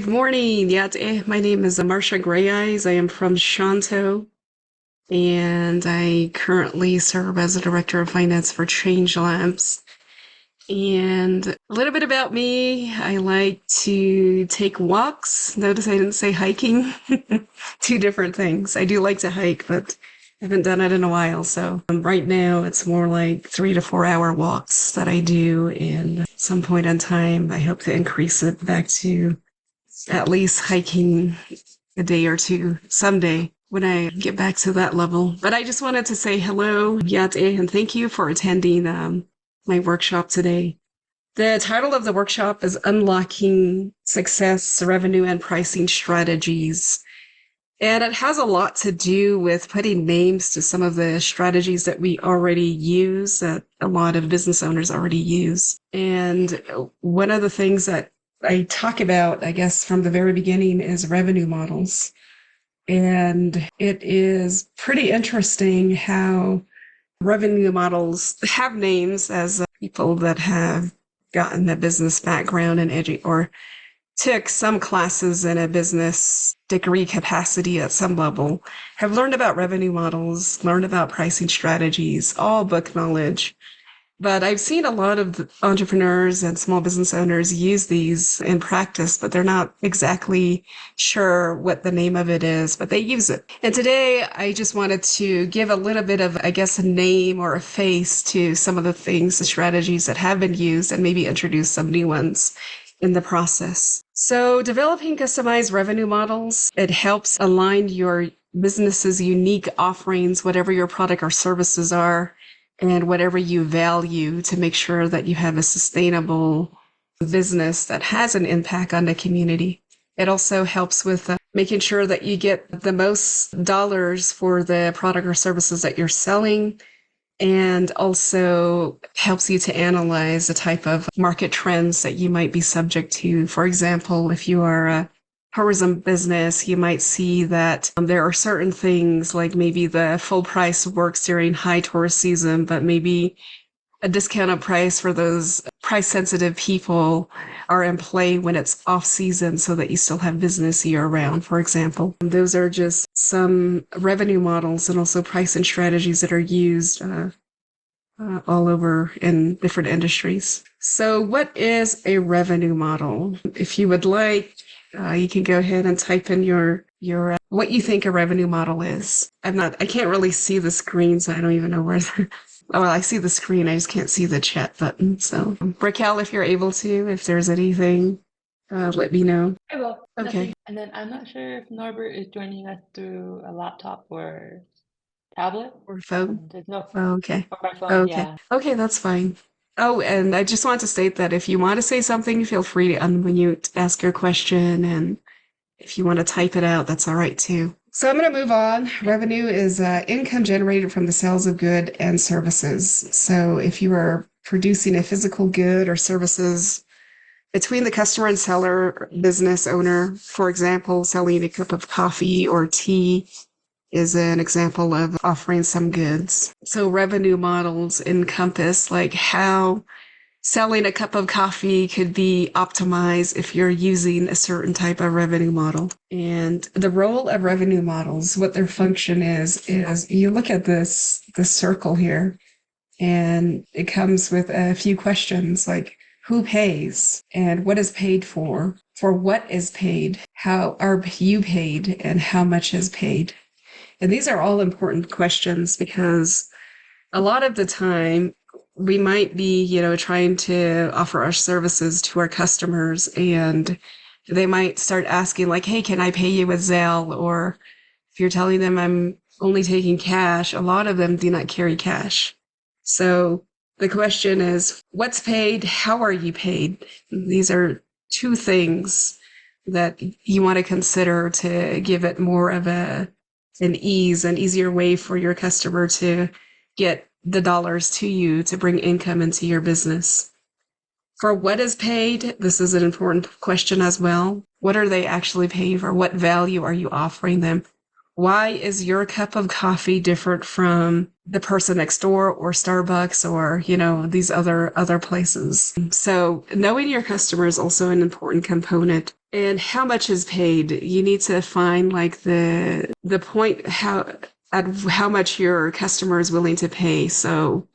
Good morning. My name is Marsha Greyeyes. I am from Shanto, and I currently serve as a director of finance for Change Labs. And a little bit about me, I like to take walks. Notice I didn't say hiking. Two different things. I do like to hike, but I haven't done it in a while. So right now it's more like 3 to 4 hour walks that I do. And at some point in time, I hope to increase it back to at least hiking a day or two someday when I get back to that level. But I just wanted to say hello, Yate, and thank you for attending my workshop today. The title of the workshop is Unlocking Success, Revenue, and Pricing Strategies. And it has a lot to do with putting names to some of the strategies that we already use, that a lot of business owners already use. And one of the things that I talk about, I guess, from the very beginning is revenue models. And it is pretty interesting how revenue models have names as people that have gotten a business background and or took some classes in a business degree capacity at some level, have learned about revenue models, learned about pricing strategies, all book knowledge. But I've seen a lot of entrepreneurs and small business owners use these in practice, but they're not exactly sure what the name of it is, but they use it. And today I just wanted to give a little bit of, I guess, a name or a face to some of the things, the strategies that have been used, and maybe introduce some new ones in the process. So developing customized revenue models, it helps align your business's unique offerings, whatever your product or services are, and whatever you value, to make sure that you have a sustainable business that has an impact on the community. It also helps with making sure that you get the most dollars for the product or services that you're selling, and also helps you to analyze the type of market trends that you might be subject to. For example, if you are a tourism business, you might see that there are certain things, like maybe the full price works during high tourist season, but maybe a discounted price for those price sensitive people are in play when it's off season, so that you still have business year round, for example. Those are just some revenue models and also pricing strategies that are used all over in different industries. So what is a revenue model? If you would like, you can go ahead and type in your what you think a revenue model is. I can't really see the screen, so I don't even know where. Oh, well, I see the screen. I just can't see the chat button. So, Raquel, if you're able to, if there's anything, let me know. I will. Okay. Nothing. And then I'm not sure if Norbert is joining us through a laptop or tablet. Or phone. There's no Oh, okay. or my phone. Okay. Yeah. Okay, that's fine. Oh, and I just want to state that if you want to say something, feel free to unmute, ask your question, and if you want to type it out, that's all right too. So I'm going to move on. Revenue is income generated from the sales of goods and services. So if you are producing a physical good or services between the customer and seller, business owner, for example, selling a cup of coffee or tea is an example of offering some goods. So revenue models encompass like how selling a cup of coffee could be optimized if you're using a certain type of revenue model. And the role of revenue models, what their function is you look at this circle here, and it comes with a few questions like who pays and what is paid for what is paid, how are you paid, and how much is paid. And these are all important questions because a lot of the time we might be, trying to offer our services to our customers, and they might start asking like, hey, can I pay you with Zelle? Or if you're telling them I'm only taking cash, a lot of them do not carry cash. So the question is, what's paid? How are you paid? These are two things that you want to consider to give it more of an easier way for your customer to get the dollars to you to bring income into your business. For what is paid, this is an important question as well. What are they actually paying for? What value are you offering them? Why is your cup of coffee different from the person next door or Starbucks or, these other places? So knowing your customer is also an important component. and how much is paid. You need to find like the point at how much your customer is willing to pay. So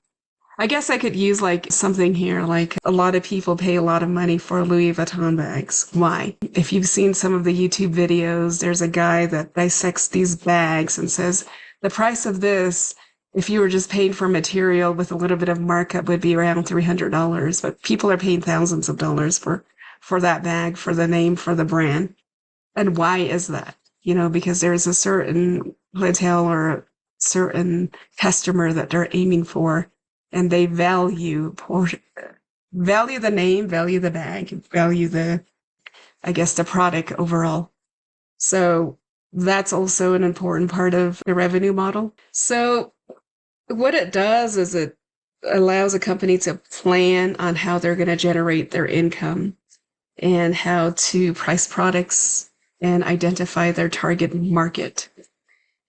I guess I could use like something here, like a lot of people pay a lot of money for Louis Vuitton bags. Why? If you've seen some of the YouTube videos, there's a guy that dissects these bags and says the price of this, if you were just paying for material with a little bit of markup, would be around $300. But people are paying thousands of dollars for that bag, for the name, for the brand. And why is that? Because there's a certain clientele or a certain customer that they're aiming for, and they value the name, value the bag, value the product overall. So that's also an important part of the revenue model. So what it does is it allows a company to plan on how they're going to generate their income and how to price products and identify their target market.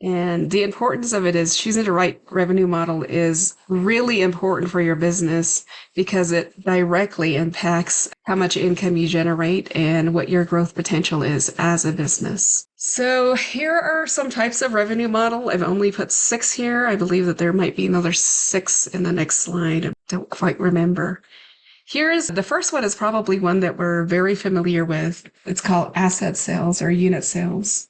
And the importance of it is choosing the right revenue model is really important for your business because it directly impacts how much income you generate and what your growth potential is as a business. So here are some types of revenue model. I've only put 6 here. I believe that there might be another 6 in the next slide. I don't quite remember. Here's the first one is probably one that we're very familiar with. It's called asset sales or unit sales.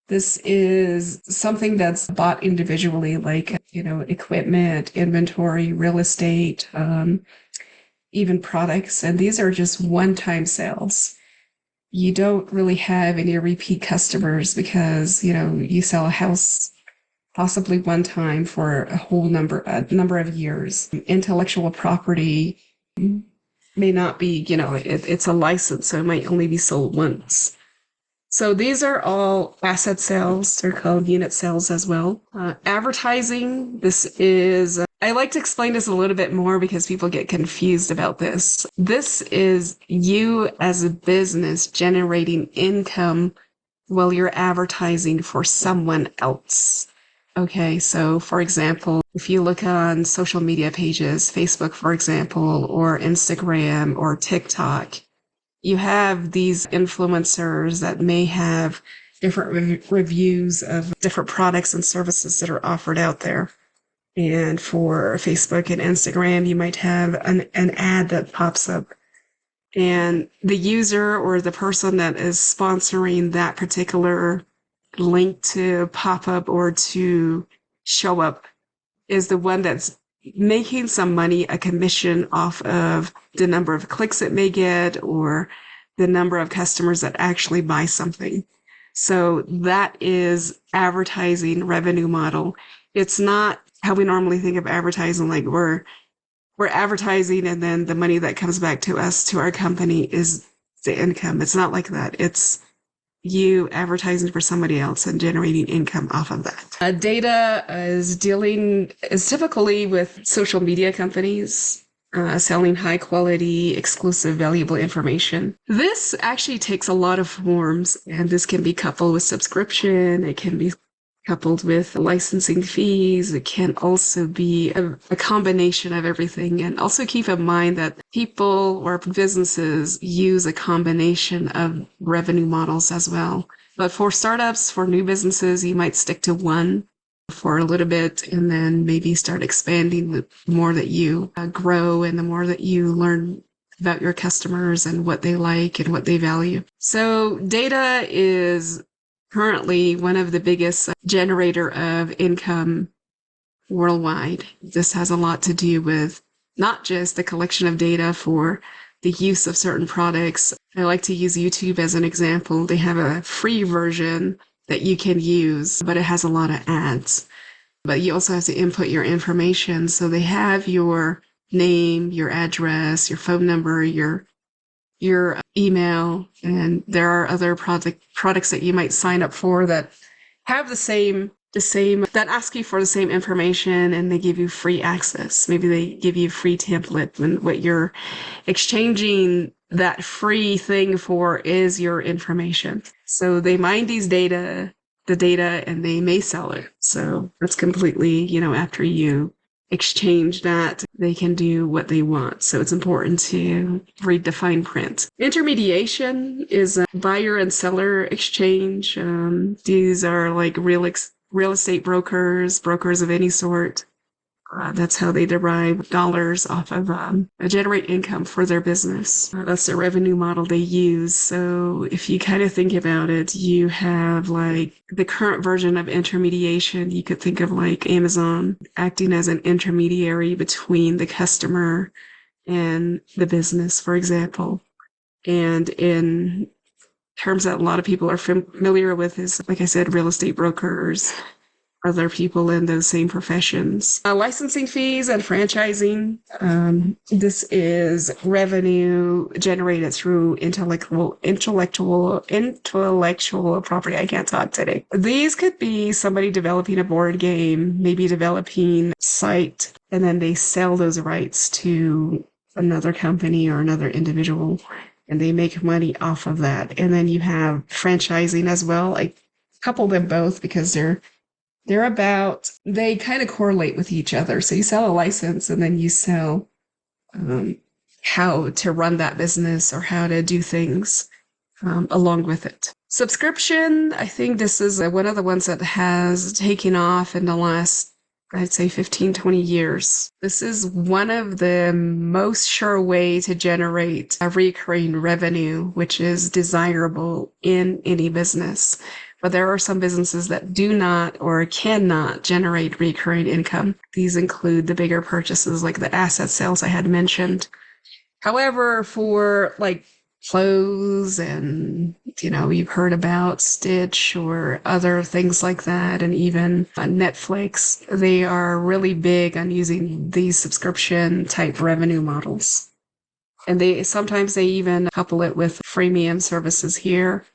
This is something that's bought individually, like, equipment, inventory, real estate, even products. And these are just one-time sales. You don't really have any repeat customers because, you sell a house possibly one time for a number of years. Intellectual property may not be, it's a license, so it might only be sold once. So these are all asset sales. They're called unit sales as well. Advertising, I like to explain this a little bit more because people get confused about this. This is you as a business generating income while you're advertising for someone else. Okay, so for example, if you look on social media pages, Facebook, for example, or Instagram or TikTok, you have these influencers that may have different reviews of different products and services that are offered out there. And for Facebook and Instagram, you might have an ad that pops up. And the user or the person that is sponsoring that particular link to pop up or to show up is the one that's making some money, a commission off of the number of clicks it may get or the number of customers that actually buy something. So that is advertising revenue model. It's not how we normally think of advertising, like we're advertising and then the money that comes back to us, to our company, is the income. It's not like that. It's you advertising for somebody else and generating income off of that. Data is typically with social media companies selling high quality, exclusive, valuable information. This actually takes a lot of forms, and this can be coupled with subscription. It can be coupled with licensing fees. It can also be a combination of everything. And also keep in mind that people or businesses use a combination of revenue models as well. But for startups, for new businesses, you might stick to one for a little bit and then maybe start expanding the more that you grow and the more that you learn about your customers and what they like and what they value. So data is currently one of the biggest generator of income worldwide. This has a lot to do with not just the collection of data for the use of certain products. I like to use YouTube as an example. They have a free version that you can use, but it has a lot of ads. But you also have to input your information. So they have your name, your address, your phone number, your email, and there are other products that you might sign up for that have the same that ask you for the same information, and they give you free access. Maybe they give you a free template, and what you're exchanging that free thing for is your information. So they mine the data, and they may sell it. So that's completely, after you exchange that, they can do what they want. So it's important to read the fine print. Intermediation is a buyer and seller exchange. These are like real estate brokers of any sort. That's how they derive dollars off of generate income for their business. That's the revenue model they use. So if you kind of think about it, you have like the current version of intermediation. You could think of like Amazon acting as an intermediary between the customer and the business, for example. And in terms that a lot of people are familiar with is, like I said, real estate brokers, other people in those same professions. Licensing fees and franchising. This is revenue generated through intellectual property. I can't talk today. These could be somebody developing a board game, maybe developing a site, and then they sell those rights to another company or another individual, and they make money off of that. And then you have franchising as well. I couple them both because they kind of correlate with each other. So you sell a license and then you sell how to run that business or how to do things along with it. Subscription, I think this is one of the ones that has taken off in the last, I'd say 15, 20 years. This is one of the most sure way to generate a recurring revenue, which is desirable in any business. But there are some businesses that do not or cannot generate recurring income. These include the bigger purchases like the asset sales I had mentioned. However, for like clothes and, you've heard about Stitch or other things like that, and even Netflix, they are really big on using these subscription type revenue models. And sometimes they even couple it with freemium services here.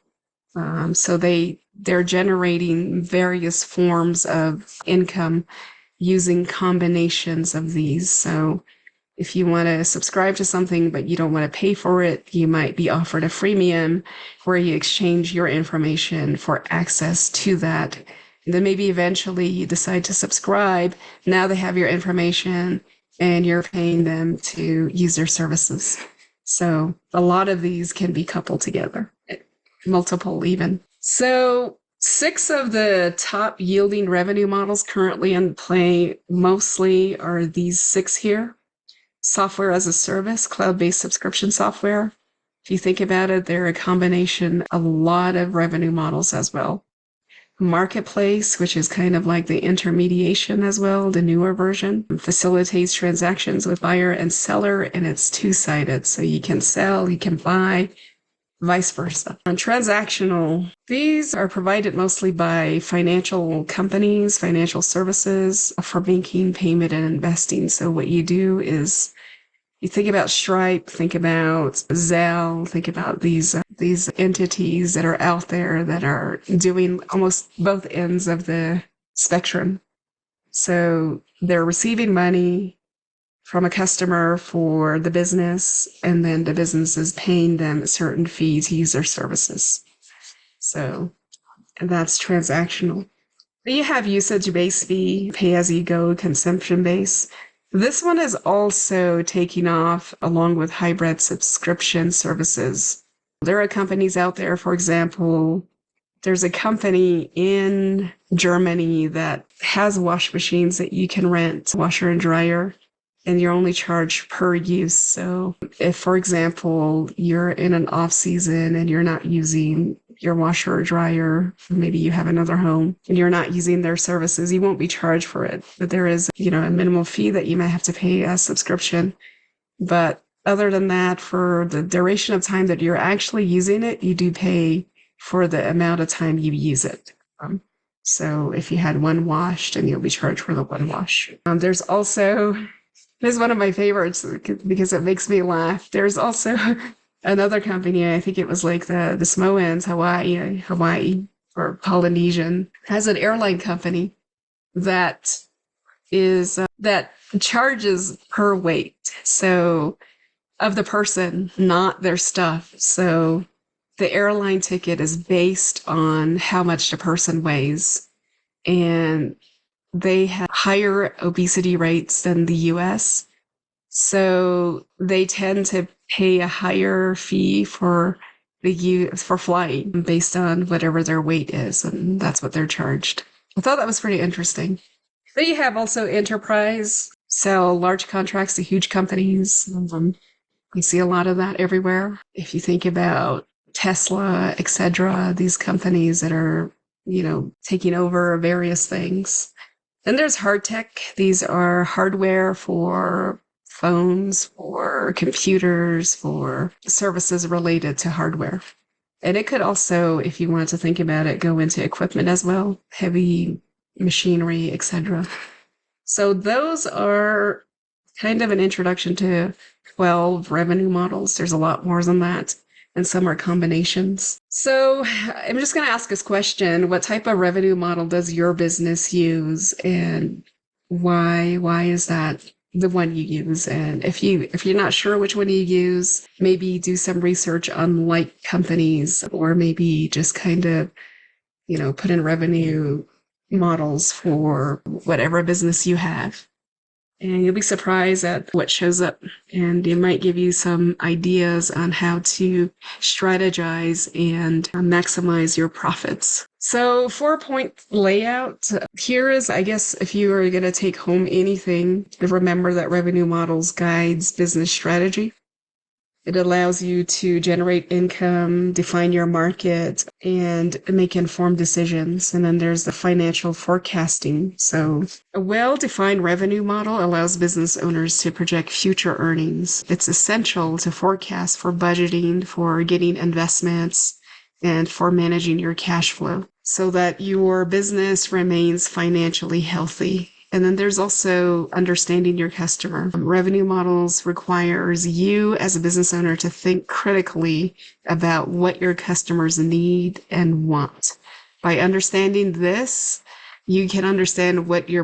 So they're generating various forms of income using combinations of these. So if you want to subscribe to something, but you don't want to pay for it, you might be offered a freemium where you exchange your information for access to that. And then maybe eventually you decide to subscribe. Now they have your information and you're paying them to use their services. So a lot of these can be coupled together, multiple even. So 6 of the top yielding revenue models currently in play mostly are these 6 here. Software as a service, cloud-based subscription software. If you think about it, they're a combination of a lot of revenue models as well. Marketplace, which is kind of like the intermediation as well, the newer version, facilitates transactions with buyer and seller, and it's two-sided. So you can sell, you can buy, vice versa. On transactional, these are provided mostly by financial companies, financial services for banking, payment, and investing. So what you do is you think about Stripe, think about Zelle, think about these entities that are out there that are doing almost both ends of the spectrum. So they're receiving money from a customer for the business, and then the business is paying them a certain fee to use their services. So, and that's transactional. Then you have usage-based fee, pay-as-you-go, consumption-based. This one is also taking off along with hybrid subscription services. There are companies out there, for example, there's a company in Germany that has wash machines that you can rent, washer and dryer, and you're only charged per use. So if, for example, you're in an off season and you're not using your washer or dryer, maybe you have another home and you're not using their services, you won't be charged for it. But there is, a minimal fee that you might have to pay as subscription. But other than that, for the duration of time that you're actually using it, you do pay for the amount of time you use it. So if you had one wash, then you'll be charged for the one wash. There's also, this is one of my favorites because it makes me laugh. There's also another company, I think it was like the Samoans, Hawaii or Polynesian, has an airline company that is that charges per weight. So of the person, not their stuff. So the airline ticket is based on how much the person weighs. And they have higher obesity rates than the US. So they tend to pay a higher fee for for flying based on whatever their weight is, and that's what they're charged. I thought that was pretty interesting. Then you have also enterprise, sell large contracts to huge companies. You see a lot of that everywhere. If you think about Tesla, etc., these companies that are, taking over various things. Then there's hard tech. These are hardware for phones, for computers, for services related to hardware. And it could also, if you want to think about it, go into equipment as well, heavy machinery, etc. So those are kind of an introduction to 12 revenue models. There's a lot more than that, and some are combinations. So I'm just going to ask this question. What type of revenue model does your business use, and why is that the one you use? And if you're not sure which one you use, maybe do some research on like companies, or maybe just kind of, put in revenue models for whatever business you have. And you'll be surprised at what shows up. And it might give you some ideas on how to strategize and maximize your profits. So 4-point layout. Here is, I guess, if you are going to take home anything, remember that revenue models guides business strategy. It allows you to generate income, define your market, and make informed decisions. And then there's the financial forecasting. So a well-defined revenue model allows business owners to project future earnings. It's essential to forecast for budgeting, for getting investments, and for managing your cash flow so that your business remains financially healthy. And then there's also understanding your customer. Revenue models requires you as a business owner to think critically about what your customers need and want. By understanding this, you can understand what your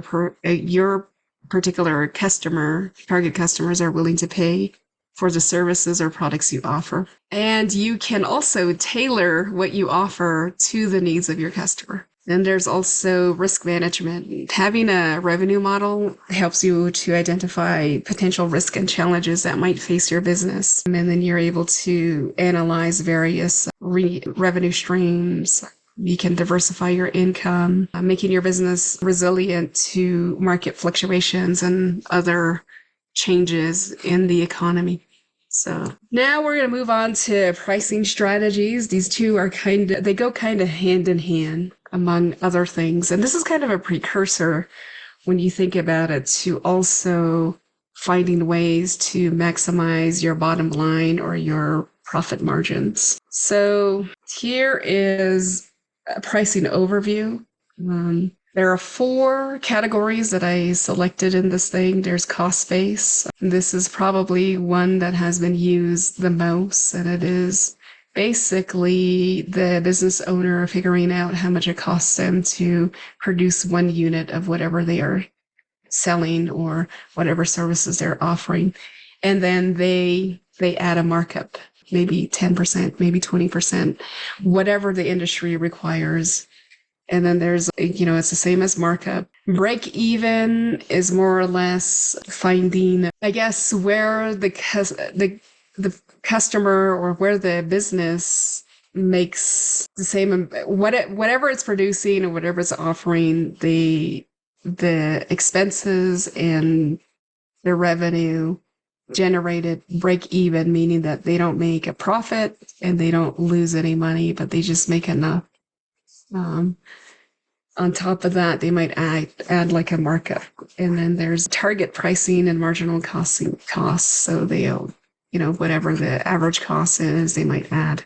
particular target customers are willing to pay for the services or products you offer. And you can also tailor what you offer to the needs of your customer. Then there's also risk management. Having a revenue model helps you to identify potential risk and challenges that might face your business. And then you're able to analyze various revenue streams. You can diversify your income, making your business resilient to market fluctuations and other changes in the economy. So now we're going to move on to pricing strategies. These two are they go kind of hand in hand, among other things. And this is kind of a precursor when you think about it to also finding ways to maximize your bottom line or your profit margins. So here is a pricing overview. There are 4 categories that I selected in this thing. There's cost base. This is probably one that has been used the most, and it is basically the business owner figuring out how much it costs them to produce 1 unit of whatever they are selling or whatever services they're offering. And then they add a markup, maybe 10%, maybe 20%, whatever the industry requires. And then there's, it's the same as markup. Break even is more or less finding, I guess, where the customer or where the business makes the same, whatever it's producing or whatever it's offering, the expenses and the revenue generated break even, meaning that they don't make a profit and they don't lose any money, but they just make enough. On top of that, they might add like a markup. And then there's target pricing and marginal costs. So they'll, whatever the average cost is, they might add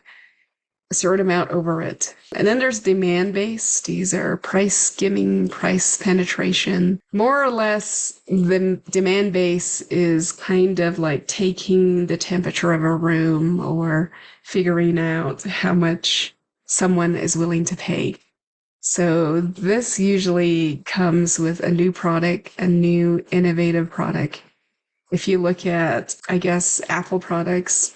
a certain amount over it. And then there's demand-based. These are price skimming, price penetration. More or less, the demand base is kind of like taking the temperature of a room or figuring out how much someone is willing to pay. So this usually comes with a new product, a new innovative product. If you look at, I guess, Apple products,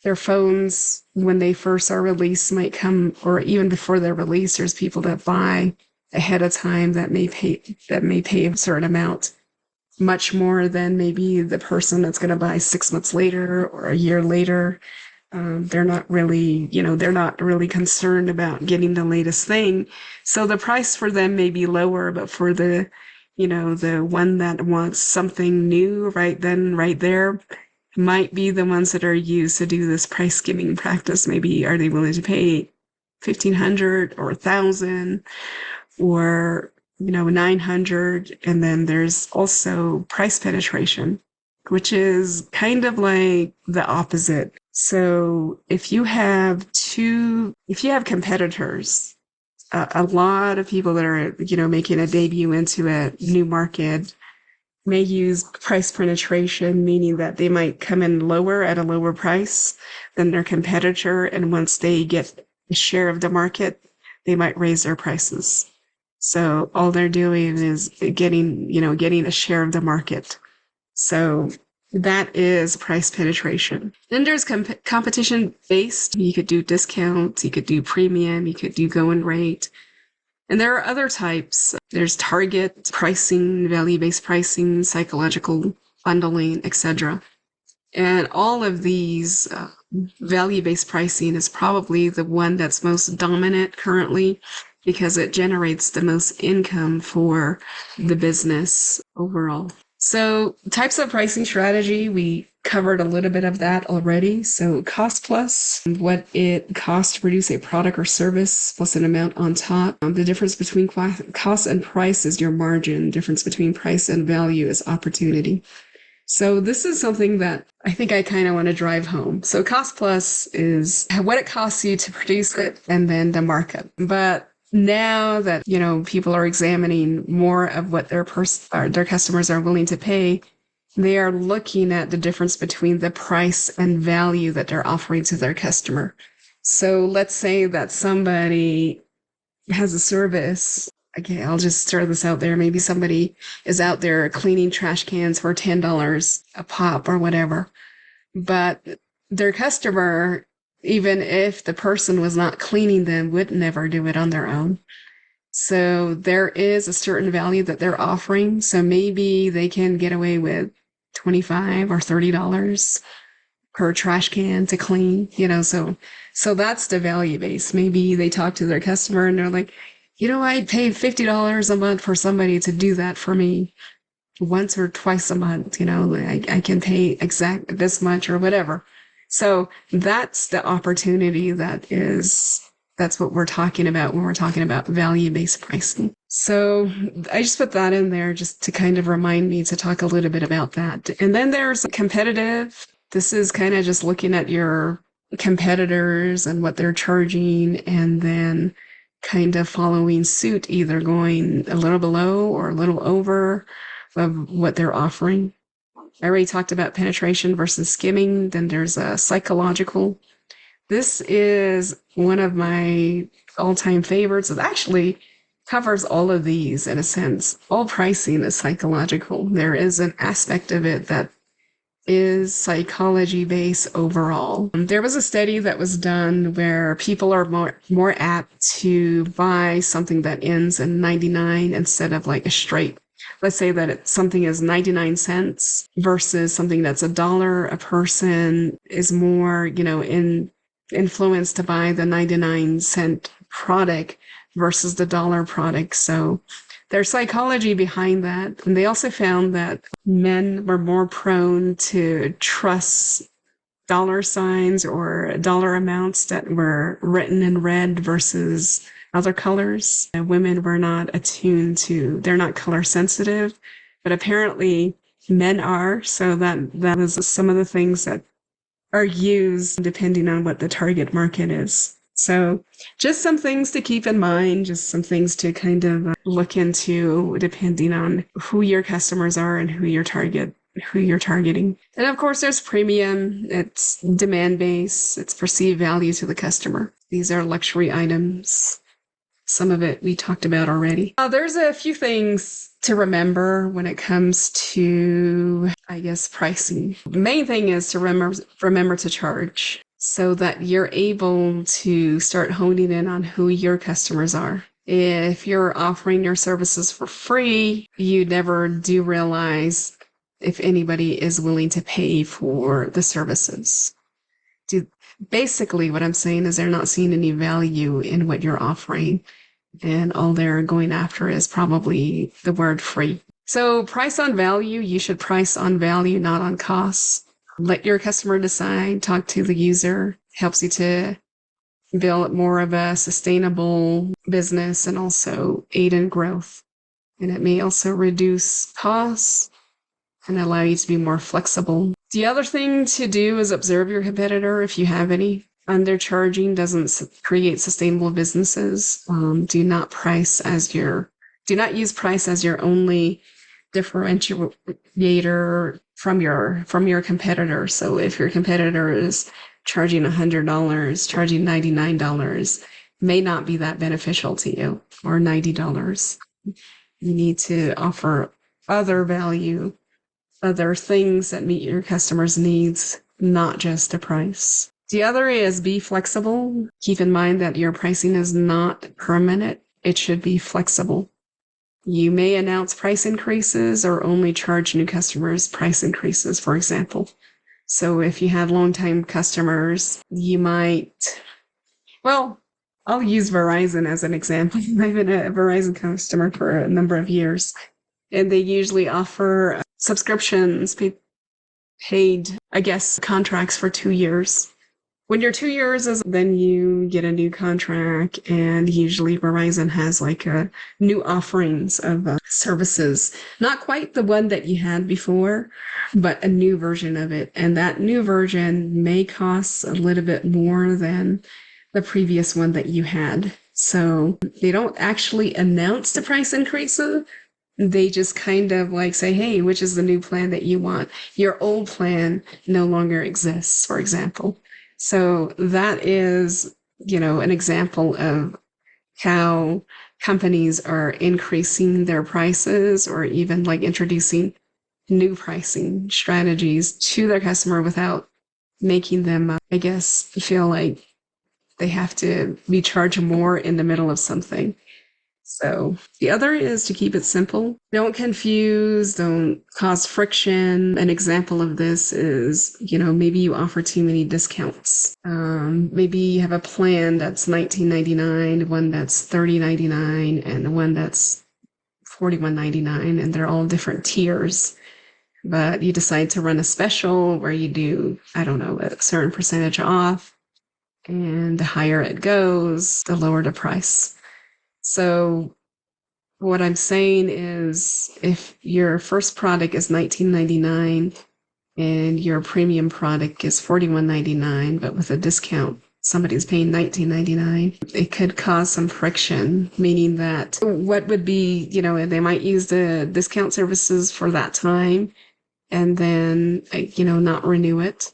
their phones, when they first are released, might come, or even before they're released, there's people that buy ahead of time that may pay a certain amount, much more than maybe the person that's going to buy 6 months later or a year later. They're not really, they're not really concerned about getting the latest thing. So the price for them may be lower, but for the one that wants something new right then, right there, might be the ones that are used to do this price skimming practice. Maybe are they willing to pay 1,500 or 1,000 or 900? And then there's also price penetration, which is kind of like the opposite. So if you have competitors, a lot of people that are making a debut into a new market may use price penetration, meaning that they might come in lower at a lower price than their competitor, and once they get a share of the market, they might raise their prices. So all they're doing is getting a share of the market. So that is price penetration. Then there's competition based. You could do discounts, you could do premium, you could do going rate. And there are other types. There's target pricing, value-based pricing, psychological bundling, etc. And all of these value-based pricing is probably the one that's most dominant currently because it generates the most income for the business overall. So types of pricing strategy, we covered a little bit of that already. So cost plus, what it costs to produce a product or service plus an amount on top. The difference between cost and price is your margin. The difference between price and value is opportunity. So this is something that I think I kind of want to drive home. So cost plus is what it costs you to produce it and then the markup. But now that, people are examining more of what their customers are willing to pay, they are looking at the difference between the price and value that they're offering to their customer. So let's say that somebody has a service. Okay, I'll just throw this out there. Maybe somebody is out there cleaning trash cans for $10 a pop or whatever. But their customer, even if the person was not cleaning them, would never do it on their own. So there is a certain value that they're offering. So maybe they can get away with $25 or $30 per trash can to clean, so that's the value base. Maybe they talk to their customer and they're like, I'd pay $50 a month for somebody to do that for me once or twice a month. I can pay exact this much or whatever. So that's the opportunity that's what we're talking about when we're talking about value-based pricing. So I just put that in there just to kind of remind me to talk a little bit about that. And then there's competitive. This is kind of just looking at your competitors and what they're charging and then kind of following suit, either going a little below or a little over of what they're offering. I already talked about penetration versus skimming. Then there's a psychological. This is one of my all-time favorites. It actually covers all of these in a sense. All pricing is psychological. There is an aspect of it that is psychology-based overall. There was a study that was done where people are more apt to buy something that ends in 99 instead of like a straight. Let's say that something is 99 cents versus something that's $1. A person is more, influenced to buy the 99-cent product versus the dollar product. So there's psychology behind that. And they also found that men were more prone to trust dollar signs or dollar amounts that were written in red versus other colors. And women were not they're not color sensitive, but apparently men are. So that is some of the things that are used depending on what the target market is. So just some things to keep in mind, just some things to kind of look into depending on who your customers are and who you're targeting. And of course, there's premium. It's demand-based. It's perceived value to the customer. These are luxury items. Some of it we talked about already. There's a few things to remember when it comes to, pricing. The main thing is to remember to charge so that you're able to start honing in on who your customers are. If you're offering your services for free, you never do realize if anybody is willing to pay for the services. Basically, what I'm saying is they're not seeing any value in what you're offering, and all they're going after is probably the word free. So price on value, you should price on value, not on costs. Let your customer decide, talk to the user, helps you to build more of a sustainable business and also aid in growth. And it may also reduce costs and allow you to be more flexible. The other thing to do is observe your competitor if you have any. Undercharging doesn't create sustainable businesses. Do not use price as your only differentiator from your competitor. So if your competitor is charging $100, charging $99 may not be that beneficial to you, or $90. You need to offer other value, other things that meet your customers' needs, not just a price. The other is be flexible. Keep in mind that your pricing is not permanent. It should be flexible. You may announce price increases or only charge new customers price increases, for example. So if you have longtime customers, you might, well, I'll use Verizon as an example. I've been a Verizon customer for a number of years, and they usually offer subscriptions, paid, I guess, contracts for 2 years. When your 2 years is, then you get a new contract, and usually Verizon has like a new offerings of services. Not quite the one that you had before, but a new version of it. And that new version may cost a little bit more than the previous one that you had. So they don't actually announce the price increases. They just kind of like say, hey, which is the new plan that you want? Your old plan no longer exists, for example. So that is, an example of how companies are increasing their prices or even like introducing new pricing strategies to their customer without making them, I guess, feel like they have to be charged more in the middle of something. So the other is to keep it simple. Don't confuse, don't cause friction. An example of this is, maybe you offer too many discounts. Maybe you have a plan that's $19.99, one that's $30.99, and one that's $41.99, and they're all different tiers. But you decide to run a special where you do, I don't know, a certain percentage off, and the higher it goes, the lower the price. So what I'm saying is if your first product is $19.99 and your premium product is $41.99, but with a discount, somebody's paying $19.99, it could cause some friction, meaning that what would be, they might use the discount services for that time and then, not renew it.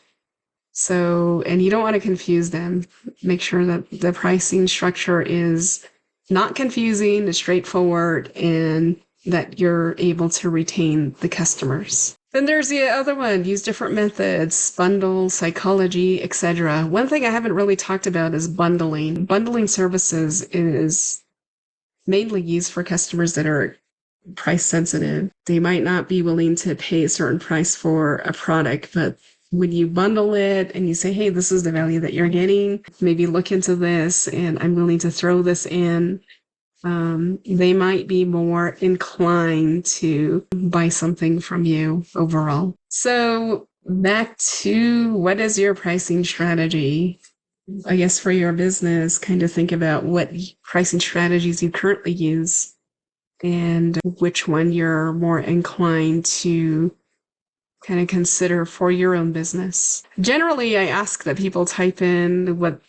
So, and you don't want to confuse them. Make sure that the pricing structure is not confusing, is straightforward, and that you're able to retain the customers. Then there's the other one, use different methods, bundle, psychology, etc. One thing I haven't really talked about is bundling. Bundling services is mainly used for customers that are price sensitive. They might not be willing to pay a certain price for a product, but when you bundle it and you say, hey, this is the value that you're getting, maybe look into this and I'm willing to throw this in, they might be more inclined to buy something from you overall. So back to what is your pricing strategy? I guess for your business, kind of think about what pricing strategies you currently use and which one you're more inclined to kind of consider for your own business. Generally, I ask that people type in what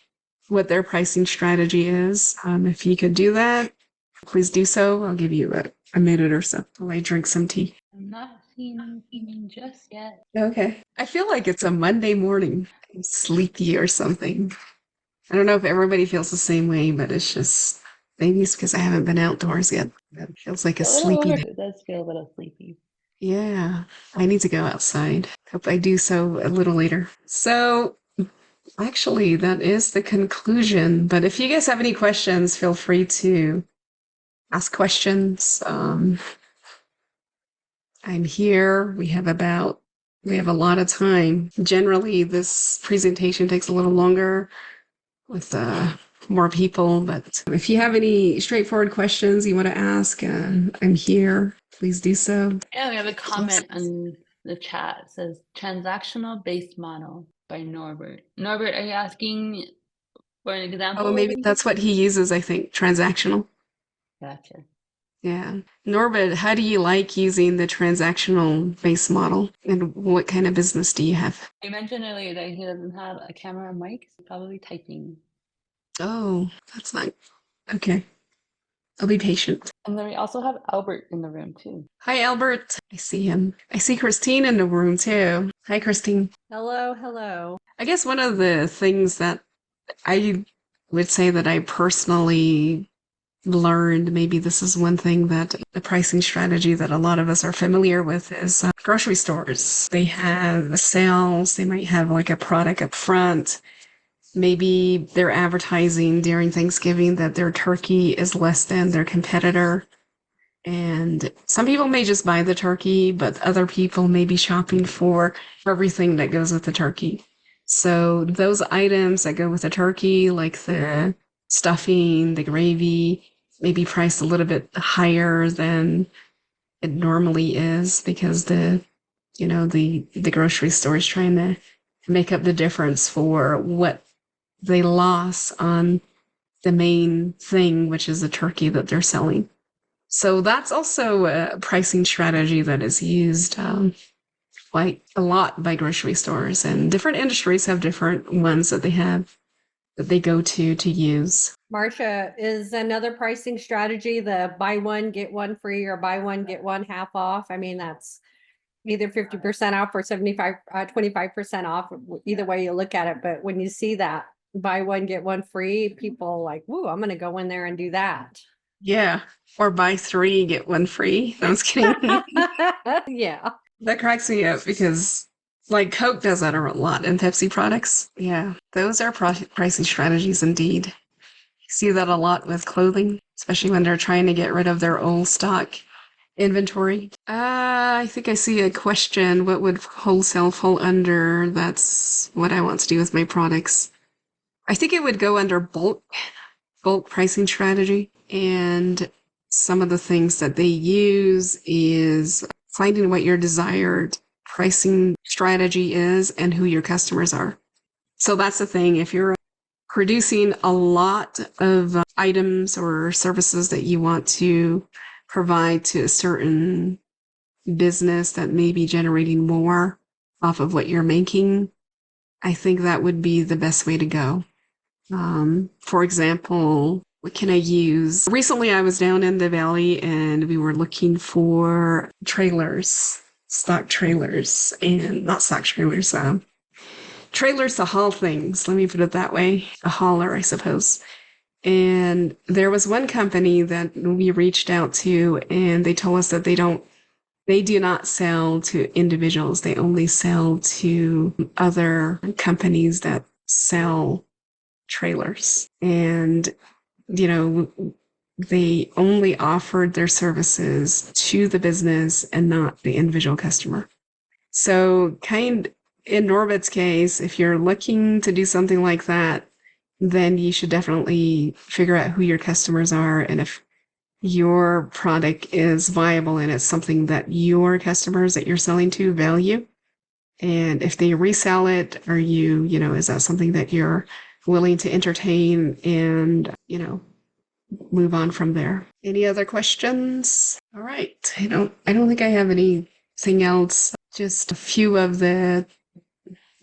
their pricing strategy is. If you could do that, please do so. I'll give you a minute or so while I drink some tea. I'm not seeing anything just yet. Okay. I feel like it's a Monday morning. I'm sleepy or something. I don't know if everybody feels the same way, but it's just, maybe it's because I haven't been outdoors yet. It feels like a sleepy day. It does feel a little sleepy. Yeah, I need to go outside. Hope I do so a little later. So, actually, that is the conclusion. But if you guys have any questions, feel free to ask questions. I'm here. We have a lot of time. Generally, this presentation takes a little longer with more people, but if you have any straightforward questions you want to ask, I'm here. Please do so. Yeah, we have a comment on the chat. It says transactional based model by Norbert. Norbert, are you asking for an example? Oh, maybe that's what he uses, I think, transactional. Gotcha. Yeah. Norbert, how do you like using the transactional base model? And what kind of business do you have? You mentioned earlier that he doesn't have a camera or mic, so probably typing. Oh, that's not okay. I'll be patient. And then we also have Albert in the room too. Hi, Albert. I see him. I see Christine in the room too. Hi, Christine. Hello, hello. I guess one of the things that I would say that I personally learned, maybe this is one thing that the pricing strategy that a lot of us are familiar with is grocery stores. They have sales, they might have like a product up front. Maybe they're advertising during Thanksgiving that their turkey is less than their competitor. And some people may just buy the turkey, but other people may be shopping for everything that goes with the turkey. So those items that go with the turkey, like the stuffing, the gravy, may be priced a little bit higher than it normally is because the grocery store is trying to make up the difference for what they lost on the main thing, which is the turkey that they're selling. So that's also a pricing strategy that is used quite a lot by grocery stores, and different industries have different ones that they go to use. Marsha, is another pricing strategy the buy one, get one free or buy one, get one half off? I mean, that's either 50% off or 25% off, either way you look at it. But when you see that buy one, get one free, people like, woo, I'm going to go in there and do that. Yeah. Or buy three, get one free. I was kidding. Yeah. That cracks me up because like Coke does that a lot in Pepsi products. Yeah. Those are pricing strategies indeed. You see that a lot with clothing, especially when they're trying to get rid of their old stock inventory. I think I see a question. What would wholesale fall under? That's what I want to do with my products. I think it would go under bulk pricing strategy. And some of the things that they use is finding what your desired pricing strategy is and who your customers are. So that's the thing. If you're producing a lot of items or services that you want to provide to a certain business that may be generating more off of what you're making, I think that would be the best way to go. For example, what can I use? Recently, I was down in the valley and we were looking for trailers, stock trailers, and not stock trailers, trailers to haul things. Let me put it that way. A hauler, I suppose. And there was one company that we reached out to, and they told us that they do not sell to individuals. They only sell to other companies that sell trailers. And, they only offered their services to the business and not the individual customer. So in Norbert's case, if you're looking to do something like that, then you should definitely figure out who your customers are and if your product is viable and it's something that your customers that you're selling to value. And if they resell it, is that something that you're willing to entertain and, move on from there. Any other questions? All right. I don't think I have anything else. Just a few of the,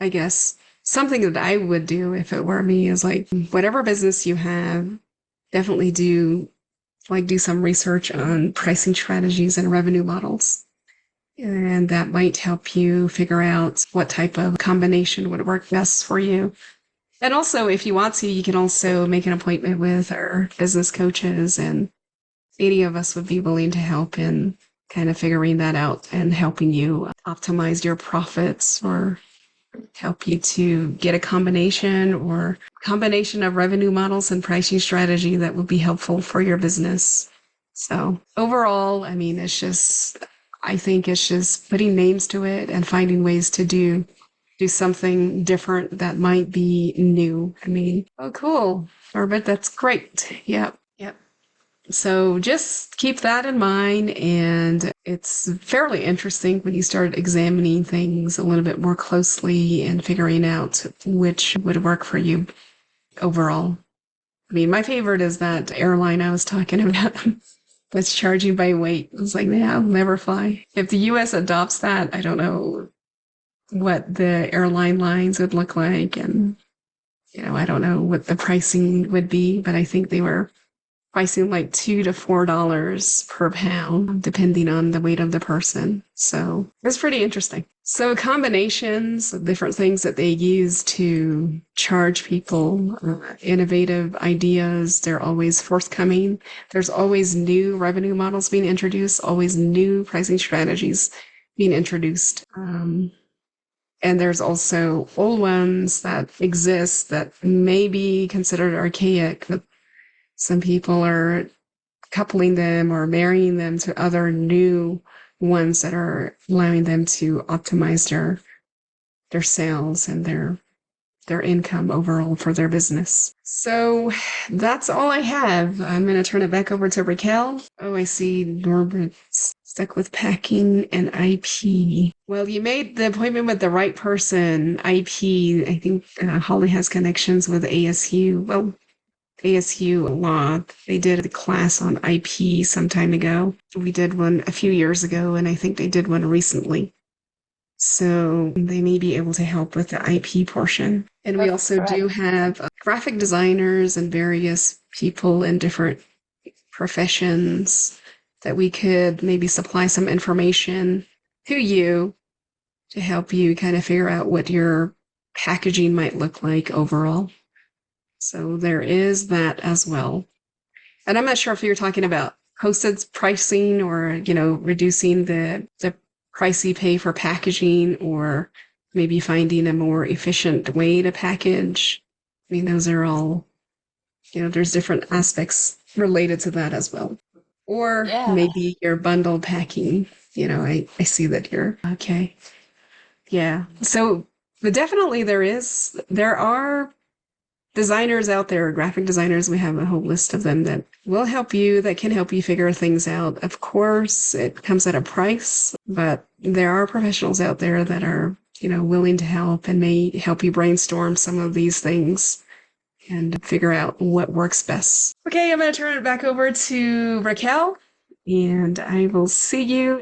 I guess, something that I would do if it were me is like whatever business you have, definitely do some research on pricing strategies and revenue models. And that might help you figure out what type of combination would work best for you. And also, if you want to, you can also make an appointment with our business coaches, and any of us would be willing to help in kind of figuring that out and helping you optimize your profits or help you to get a combination of revenue models and pricing strategy that would be helpful for your business. So overall, I mean, I think it's just putting names to it and finding ways to do something different that might be new. I mean, oh, cool. Orbit, that's great. Yep. Yep. So just keep that in mind. And it's fairly interesting when you start examining things a little bit more closely and figuring out which would work for you overall. I mean, my favorite is that airline I was talking about that's charging by weight. It's like, yeah, I'll never fly. If the US adopts that, I don't know what the airline lines would look like. And, I don't know what the pricing would be, but I think they were pricing like $2 to $4 per pound, depending on the weight of the person. So it's pretty interesting. So combinations of different things that they use to charge people, innovative ideas, they're always forthcoming. There's always new revenue models being introduced, always new pricing strategies being introduced. And there's also old ones that exist that may be considered archaic, but some people are coupling them or marrying them to other new ones that are allowing them to optimize their sales and their income overall for their business. So that's all I have. I'm going to turn it back over to Raquel. Oh, I see Norbert's stuck with packing and IP. Well, you made the appointment with the right person. IP, I think Holly has connections with ASU. Well, ASU law. They did a class on IP some time ago. We did one a few years ago, and I think they did one recently. So they may be able to help with the IP portion. And we also do have graphic designers and various people in different professions that we could maybe supply some information to you to help you kind of figure out what your packaging might look like overall. So there is that as well. And I'm not sure if you're talking about postage pricing or, reducing the price you pay for packaging, or maybe finding a more efficient way to package. I mean, those are all, there's different aspects related to that as well. Or maybe your bundle packing, I see that you're okay. Yeah. So, but definitely there are designers out there, graphic designers. We have a whole list of them that will help you, that can help you figure things out. Of course, it comes at a price, but there are professionals out there that are, willing to help and may help you brainstorm some of these things and figure out what works best. Okay, I'm going to turn it back over to Raquel, and I will see you